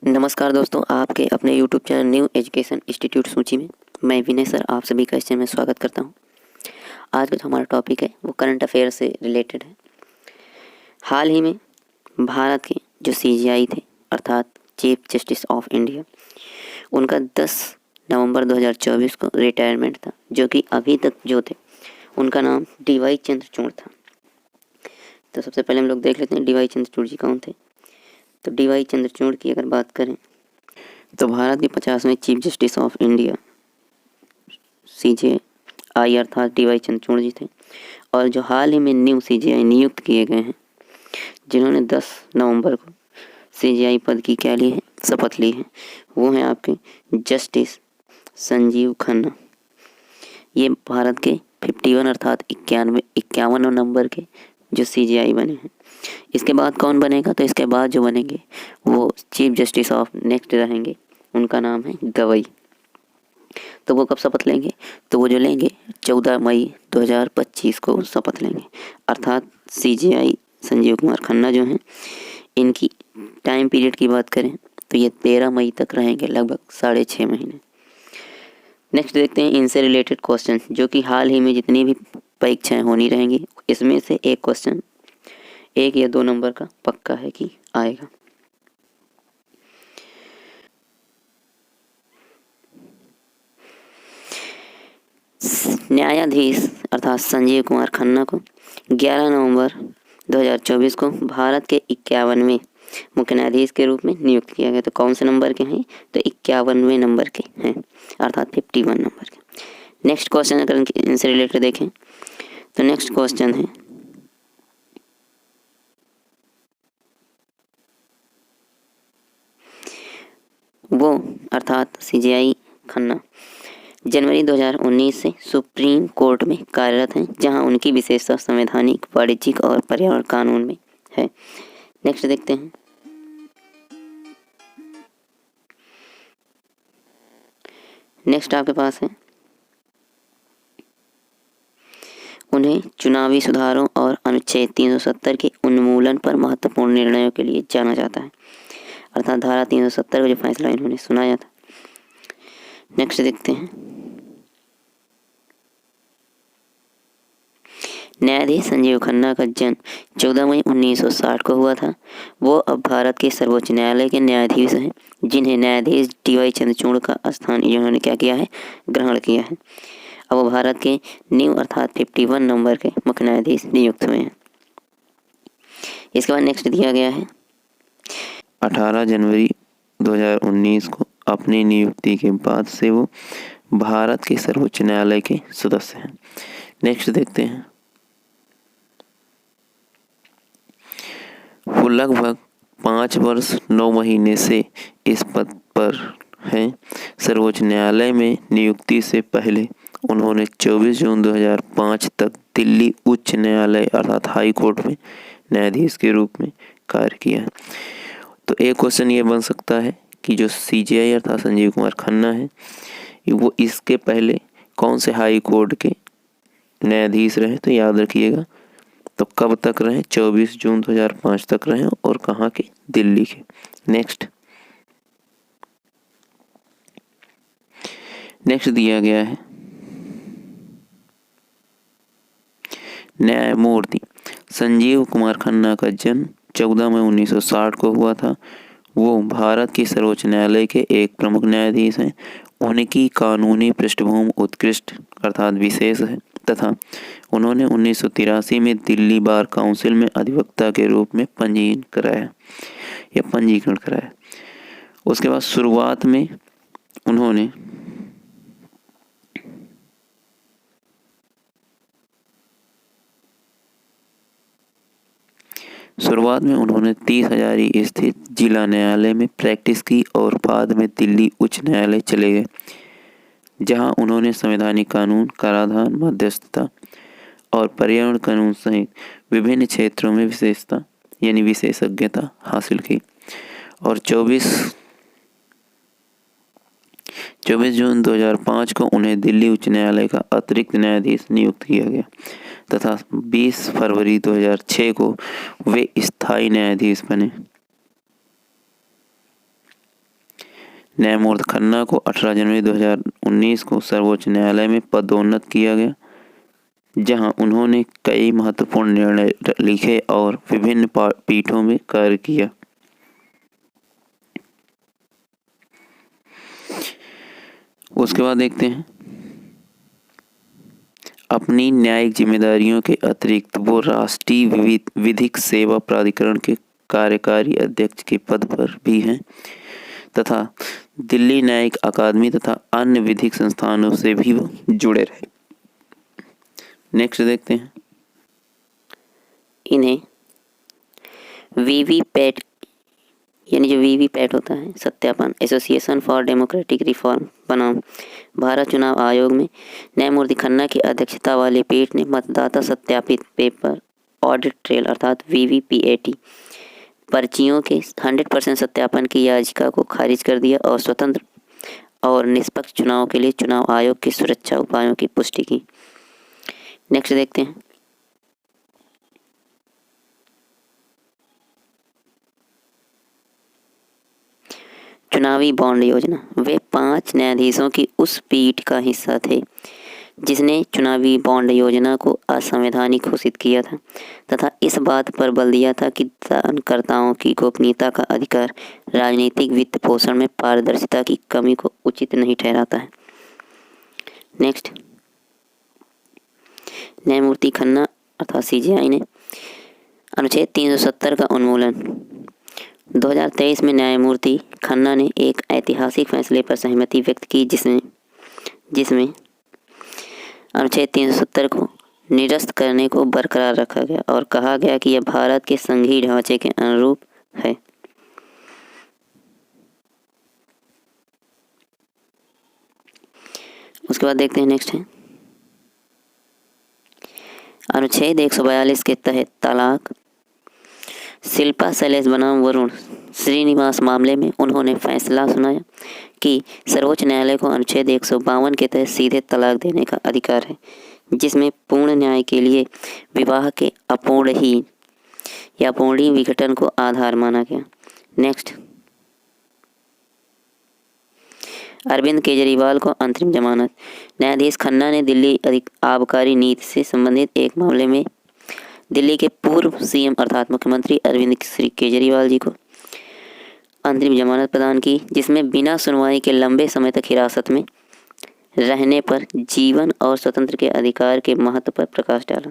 नमस्कार दोस्तों, आपके अपने YouTube channel new education institute सूची में मैं विनय सर आप सभी का इस चैनल में स्वागत करता हूं। आज का जो हमारा टॉपिक है वो करंट अफेयर से रिलेटेड है। हाल ही में भारत के जो सीजेआई थे अर्थात चीफ जस्टिस ऑफ इंडिया, उनका 10 नवंबर 2024 को रिटायरमेंट था, जो कि अभी तक जो थे उनका नाम डी.वाई. चंद्रचूड़ था। तो सबसे पहले हम लोग देख लेते हैं डी.वाई. चंद्रचूड़ जी कौन थे। तो डी.वाई. चंद्रचूड़ की अगर बात करें तो भारत के 50वें chief justice of India CJI अर्थात डी.वाई. चंद्रचूड़ जी थे। और जो हाल ही में न्यू सीजेआई नियुक्त किए गए हैं, जिन्होंने 10 नवंबर को सीजेआई पद की क्या ली है, शपथ ली है, वो हैं आपके जस्टिस संजीव खन्ना। ये भारत के 51 अर्थात 51 नंबर के जो सीजेआई बने हैं। इसके बाद कौन बनेगा, तो इसके बाद जो बनेंगे वो चीफ जस्टिस ऑफ नेक्स्ट रहेंगे, उनका नाम है गवई। तो वो कब शपथ लेंगे, तो वो जो लेंगे 14 मई 2025 को शपथ लेंगे। अर्थात सीजेआई संजीव कुमार खन्ना जो हैं, इनकी टाइम पीरियड की बात करें तो ये 13 मई तक रहेंगे, लगभग 6.5 महीने। नेक्स्ट देखते हैं इनसे रिलेटेड क्वेश्चन, जो कि हाल ही में जितनी भी परीक्षाएं होनी रहेंगी इसमें से एक क्वेश्चन 1 या 2 नंबर का पक्का है कि आएगा। न्यायाधीश अर्थात संजीव कुमार खन्ना को 11 नवंबर 2024 को भारत के 51वें मुख्य न्यायाधीश के रूप में नियुक्त किया गया। तो कौन से नंबर के हैं, तो 51वें नंबर के हैं, अर्थात 51 नंबर के। नेक्स्ट क्वेश्चन अगर इनसे रिलेटेड देखें तो नेक्स्ट क्वेश्चन है वो अर्थात सीजेआई खन्ना जनवरी 2019 से सुप्रीम कोर्ट में कार्यरत हैं, जहां उनकी विशेषता संवैधानिक, वाणिज्यिक और पर्यावरण कानून में है। नेक्स्ट देखते हैं नेक्स्ट आपके पास है उन्हें चुनावी सुधारों और अनुच्छेद 370 के उन्मूलन पर महत्वपूर्ण निर्णयों के लिए जाना जाता है, अर्थात धारा 370 का जो फैसला इन्होंने सुनाया था। नेक्स्ट देखते हैं न्यायाधीश संजीव खन्ना का जन्म 14 मई 1960 को हुआ था। वो अब भारत के सर्वोच्च न्यायालय के न्यायाधीश हैं, जिन्हें न्यायाधीश डी.वाई. चंद्रचूड़ का स्थान इन्होंने क्या किया है, ग्रहण किया है। अब वो भारत के न्यू अर्थात 51 नंबर के मुख्य न्यायाधीश नियुक्त हुए हैं। इसके बाद नेक्स्ट दिया गया है 18 जनवरी 2019 को अपनी नियुक्ति के बाद से वो भारत के सर्वोच्च न्यायालय के सदस्य हैं। नेक्स्ट देखते हैं वो लगभग 5 वर्ष 9 महीने से इस पद पर हैं। सर्वोच्च न्यायालय में नियुक्ति से पहले उन्होंने 24 जून 2005 तक दिल्ली उच्च न्यायालय अर्थात हाई कोर्ट में न्यायाधीश के रूप में कार्य किया है। तो एक क्वेश्चन ये बन सकता है कि जो सीजेआई अर्थात संजीव कुमार खन्ना है, वो इसके पहले कौन से हाई कोर्ट के न्यायाधीश रहे, तो याद रखिएगा। तो कब तक रहे, 24 जून 2005 तक रहे, और कहाँ के, दिल्ली के। नेक्स्ट दिया गया है न्यायमूर्ति संजीव कुमार खन्ना का जन्म 14 मई 1960 को हुआ था। वो भारत के सर्वोच्च न्यायालय के एक प्रमुख न्यायाधीश हैं। उनकी कानूनी पृष्ठभूमि उत्कृष्ट अर्थात विशेष है तथा उन्होंने 1983 में दिल्ली बार काउंसिल में अधिवक्ता के रूप में पंजीकरण कराया। उसके बाद शुरुआत में उन्होंने शुरुआत में उन्होंने 30 हजारी स्थित जिला न्यायालय में प्रैक्टिस की और बाद में दिल्ली उच्च न्यायालय चले गए, जहां उन्होंने संवैधानिक कानून, कराधान, मध्यस्थता और पर्यावरण कानून सहित विभिन्न क्षेत्रों में विशेषज्ञता हासिल की। और 24 जून 2005 को उन्हें दिल्ली उच्च न्यायालय का अतिरिक्त न्यायाधीश नियुक्त किया गया तथा 20 फरवरी 2006 को वे स्थायी न्यायाधीश बने। न्यायमूर्ति खन्ना को 18 जनवरी 2019 को सर्वोच्च न्यायालय में पदोन्नत किया गया, जहां उन्होंने कई महत्वपूर्ण निर्णय लिखे और विभिन्न पीठों में कार्य किया। उसके बाद देखते हैं, अपनी न्यायिक जिम्मेदारियों के अतिरिक्त वो राष्ट्रीय विधिक सेवा प्राधिकरण के कार्यकारी अध्यक्ष के पद पर भी हैं तथा दिल्ली न्यायिक अकादमी तथा अन्य विधिक संस्थानों से भी वो जुड़े रहे। नेक्स्ट देखते हैं, इन्हें वीवीपैट यानी जो वीवीपैट होता है सत्यापन एसोसिएशन फॉर डेमोक्रेटिक रिफॉर्म बनाम भारत चुनाव आयोग में न्यायमूर्ति खन्ना की अध्यक्षता वाली पीठ ने मतदाता सत्यापित पेपर ऑडिट ट्रेल अर्थात वीवीपीएटी पर्चियों के 100% सत्यापन की याचिका को खारिज कर दिया और स्वतंत्र और निष्पक्ष चुनाव के लिए चुनाव आयोग के सुरक्षा उपायों की पुष्टि की। नेक्स्ट देखते हैं, चुनावी बॉन्ड योजना। वे 5 न्यायाधीशों की उस पीठ का हिस्सा थे जिसने चुनावी बॉन्ड योजना को असंवैधानिक घोषित किया था तथा इस बात पर बल दिया था कि दानकर्ताओं की गोपनीयता का अधिकार राजनीतिक वित्त पोषण में पारदर्शिता की कमी को उचित नहीं ठहराता है। नेक्स्ट, न्यायमूर्ति खन्ना अर्थात सीजेआई ने अनुच्छेद 370 का उन्मूलन। 2023 में न्यायमूर्ति खन्ना ने एक ऐतिहासिक फैसले पर सहमति व्यक्त की जिसमें अनुच्छेद 370 को निरस्त करने को बरकरार रखा गया और कहा गया कि यह भारत के संघीय ढांचे के अनुरूप है। उसके बाद देखते हैं, नेक्स्ट है अनुच्छेद 142 के तहत तलाक शिल्पा शैलेश बनाम वरुण श्रीनिवास मामले में उन्होंने फैसला सुनाया कि सर्वोच्च न्यायालय को अनुच्छेद 152 के तहत सीधे तलाक देने का अधिकार है, जिसमें पूर्ण न्याय के लिए विवाह के अपूर्ण या पूर्ण विघटन को आधार माना गया। नेक्स्ट, अरविंद केजरीवाल को अंतरिम जमानत। न्यायाधीश खन्ना ने दिल्ली आबकारी नीति से संबंधित एक मामले में दिल्ली के पूर्व सीएम अर्थात मुख्यमंत्री अरविंद केजरीवाल जी को अंतरिम जमानत प्रदान की, जिसमें बिना सुनवाई के लंबे समय तक हिरासत में रहने पर जीवन और स्वतंत्र के अधिकार के महत्व पर प्रकाश डाला।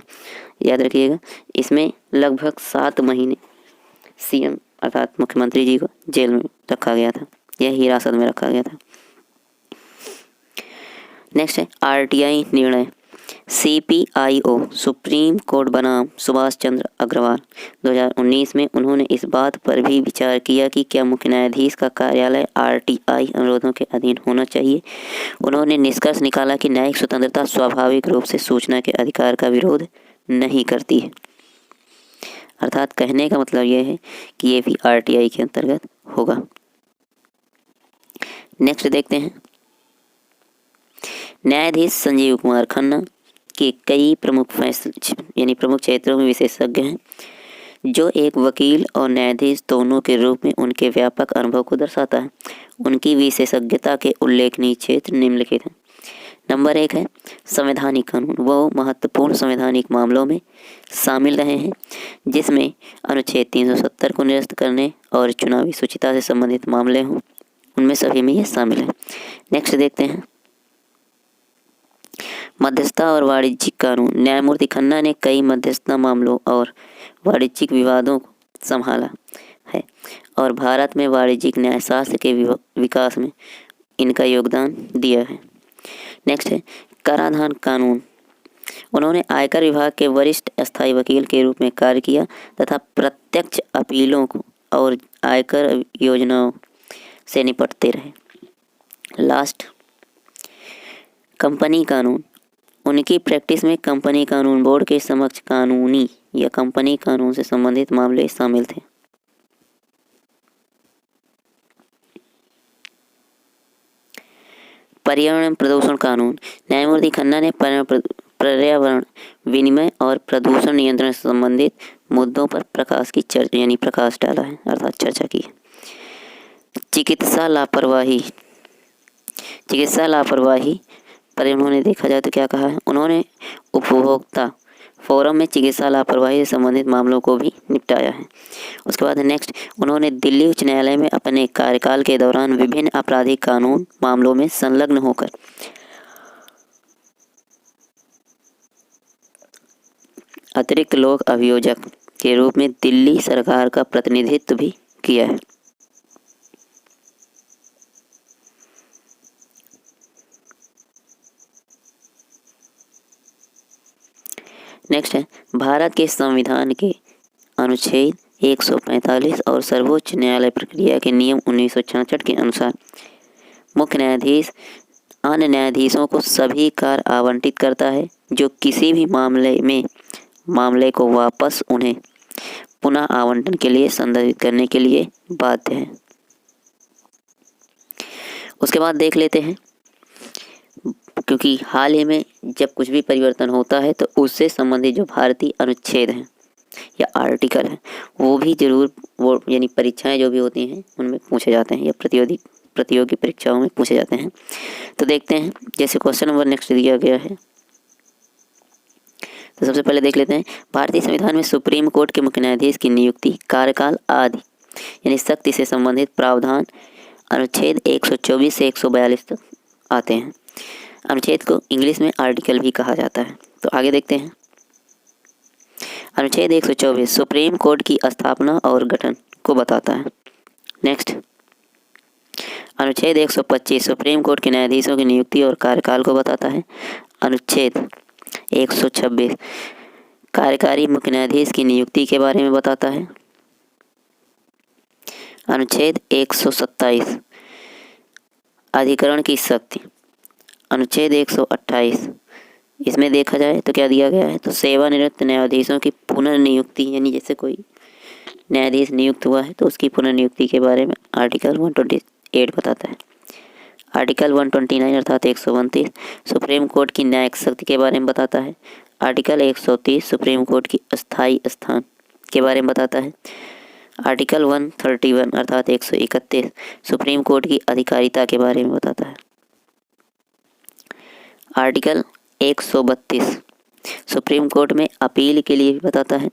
याद रखिएगा, इसमें लगभग 7 महीने सीएम अर्थात मुख्यमंत्री जी को जेल में रखा गया था, यह हिरासत में रखा गया था। नेक्स्ट है आरटीआई निर्णय। सीपीआईओ सुप्रीम कोर्ट बनाम सुभाष चंद्र अग्रवाल। 2019 में उन्होंने इस बात पर भी विचार किया कि क्या मुख्य न्यायाधीश का कार्यालय आरटीआई अनुरोधों के अधीन होना चाहिए। उन्होंने निष्कर्ष निकाला कि न्यायिक स्वतंत्रता स्वाभाविक रूप से सूचना के अधिकार का विरोध नहीं करती है। अर्थात कहने का मतलब यह है कि ये भी आरटीआई के अंतर्गत होगा। नेक्स्ट देखते हैं, न्यायाधीश संजीव कुमार खन्ना के कई प्रमुख क्षेत्रों में विशेषज्ञ हैं, जो एक वकील और न्यायाधीश दोनों के रूप में उनके व्यापक अनुभव को दर्शाता है। उनकी विशेषज्ञता के उल्लेखनीय क्षेत्र निम्नलिखित हैं। नंबर 1 है संवैधानिक कानून। वो महत्वपूर्ण संवैधानिक मामलों में शामिल रहे हैं जिसमें अनुच्छेद 370 को निरस्त करने और चुनावी शुचिता से संबंधित मामले हों, उनमें सभी में ये शामिल है। नेक्स्ट देखते हैं, मध्यस्थता और वाणिज्यिक कानून। न्यायमूर्ति खन्ना ने कई मध्यस्थता मामलों और वाणिज्यिक विवादों को संभाला है और भारत में वाणिज्यिक न्यायशास्त्र के विकास में इनका योगदान दिया है। नेक्स्ट है कराधान कानून। उन्होंने आयकर विभाग के वरिष्ठ अस्थायी वकील के रूप में कार्य किया तथा प्रत्यक्ष अपीलों को और आयकर योजनाओं से निपटते रहे। लास्ट, कंपनी कानून। उनकी प्रैक्टिस में कंपनी कानून बोर्ड के समक्ष कानूनी या कंपनी कानून से संबंधित मामले शामिल थे। पर्यावरण प्रदूषण कानून। न्यायमूर्ति खन्ना ने पर्यावरण विनिमय और प्रदूषण नियंत्रण से संबंधित मुद्दों पर प्रकाश डाला है अर्थात चर्चा की है। चिकित्सा लापरवाही पर उन्होंने देखा जाए तो क्या कहा है, उन्होंने उपभोक्ता फोरम में चिकित्सा लापरवाही से संबंधित मामलों को भी निपटाया है। उसके बाद नेक्स्ट, उन्होंने दिल्ली उच्च न्यायालय में अपने कार्यकाल के दौरान विभिन्न आपराधिक कानून मामलों में संलग्न होकर अतिरिक्त लोक अभियोजक के रूप में दिल्ली सरकार का प्रतिनिधित्व भी किया है। नेक्स्ट है, भारत के संविधान के अनुच्छेद 145 और सर्वोच्च न्यायालय प्रक्रिया के नियम 1966 के अनुसार मुख्य न्यायाधीश अन्य न्यायाधीशों को सभी कार्य आवंटित करता है जो किसी भी मामले को वापस उन्हें पुनः आवंटन के लिए संदर्भित करने के लिए बाध्य है। उसके बाद देख लेते हैं, क्योंकि हाल ही में जब कुछ भी परिवर्तन होता है तो उससे संबंधित जो भारतीय अनुच्छेद हैं या आर्टिकल है वो भी जरूर यानी परीक्षाएं जो भी होती हैं उनमें पूछे जाते हैं या प्रतियोगी परीक्षाओं में पूछे जाते हैं। तो देखते हैं, जैसे क्वेश्चन नंबर नेक्स्ट दिया गया है, तो सबसे पहले देख लेते हैं, भारतीय संविधान में सुप्रीम कोर्ट के मुख्य न्यायाधीश की नियुक्ति, कार्यकाल आदि यानी शक्ति से संबंधित प्रावधान अनुच्छेद 124 से 142 तक आते हैं। अनुच्छेद को इंग्लिश में आर्टिकल भी कहा जाता है। तो आगे देखते हैं, अनुच्छेद 124 सुप्रीम कोर्ट की स्थापना और गठन को बताता है। नेक्स्ट, अनुच्छेद 125 सुप्रीम कोर्ट के न्यायाधीशों की नियुक्ति और कार्यकाल को बताता है। अनुच्छेद 126 कार्यकारी मुख्य न्यायाधीश की नियुक्ति के बारे में बताता है। अनुच्छेद 127 अधिकरण की शक्ति। अनुच्छेद 128 इसमें देखा जाए तो क्या दिया गया है, तो सेवानिवृत्त न्यायाधीशों की पुनर्नियुक्ति, यानी जैसे कोई न्यायाधीश नियुक्त हुआ है तो उसकी पुनर्नियुक्ति के बारे में आर्टिकल 128 बताता है। आर्टिकल 129 अर्थात 129 सुप्रीम कोर्ट की न्यायिक शक्ति के बारे में बताता है। आर्टिकल 130 सुप्रीम कोर्ट की अस्थायी स्थान के बारे में बताता है। आर्टिकल 131 अर्थात 131 सुप्रीम कोर्ट की अधिकारिता के बारे में बताता है। आर्टिकल 132 सुप्रीम कोर्ट में अपील के लिए भी बताता है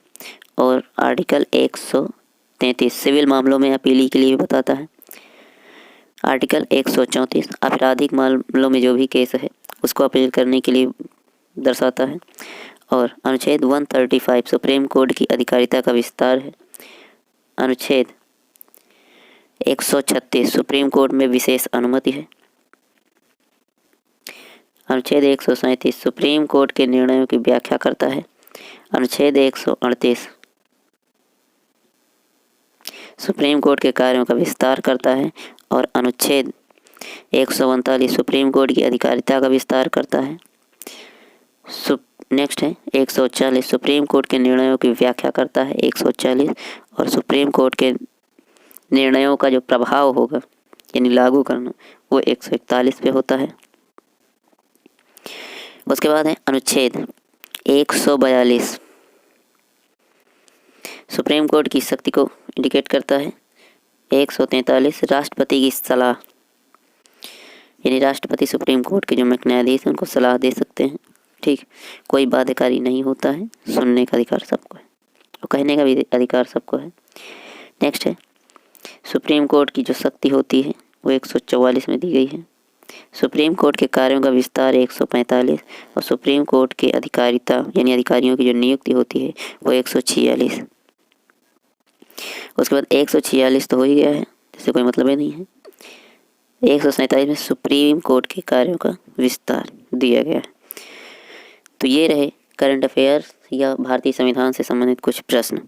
और आर्टिकल 133 सिविल मामलों में अपील के लिए भी बताता है। आर्टिकल 134 आपराधिक मामलों में जो भी केस है उसको अपील करने के लिए दर्शाता है। और अनुच्छेद 135 सुप्रीम कोर्ट की अधिकारिता का विस्तार है। अनुच्छेद 136 सुप्रीम कोर्ट में विशेष अनुमति है। अनुच्छेद 137 सुप्रीम कोर्ट के निर्णयों की व्याख्या करता है। अनुच्छेद 138 सुप्रीम कोर्ट के कार्यों का विस्तार करता है। और अनुच्छेद 139 सुप्रीम कोर्ट की अधिकारिता का विस्तार करता है। नेक्स्ट है 140 सुप्रीम कोर्ट के निर्णयों की व्याख्या करता है 140, और सुप्रीम कोर्ट के निर्णयों का जो प्रभाव होगा यानी लागू करना वो 141 पे होता है। उसके बाद है अनुच्छेद 142 सुप्रीम कोर्ट की शक्ति को इंडिकेट करता है। 143 राष्ट्रपति की सलाह, यानी राष्ट्रपति सुप्रीम कोर्ट के जो मुख्य न्यायाधीश हैं उनको सलाह दे सकते हैं। ठीक, कोई बाध्यकारी नहीं होता है, सुनने का अधिकार सबको है और कहने का भी अधिकार सबको है। नेक्स्ट है सुप्रीम कोर्ट की जो शक्ति होती है वो 144 में दी गई है। सुप्रीम कोर्ट के कार्यों का विस्तार 145 और सुप्रीम कोर्ट के अधिकारिता यानी अधिकारियों की जो नियुक्ति होती है वो 146। उसके बाद 146 तो हो ही गया है, जिससे कोई मतलब ही नहीं है। 147 में सुप्रीम कोर्ट के कार्यों का विस्तार दिया गया है। तो ये रहे करंट अफेयर्स या भारतीय संविधान से संबंधित कुछ प्रश्न।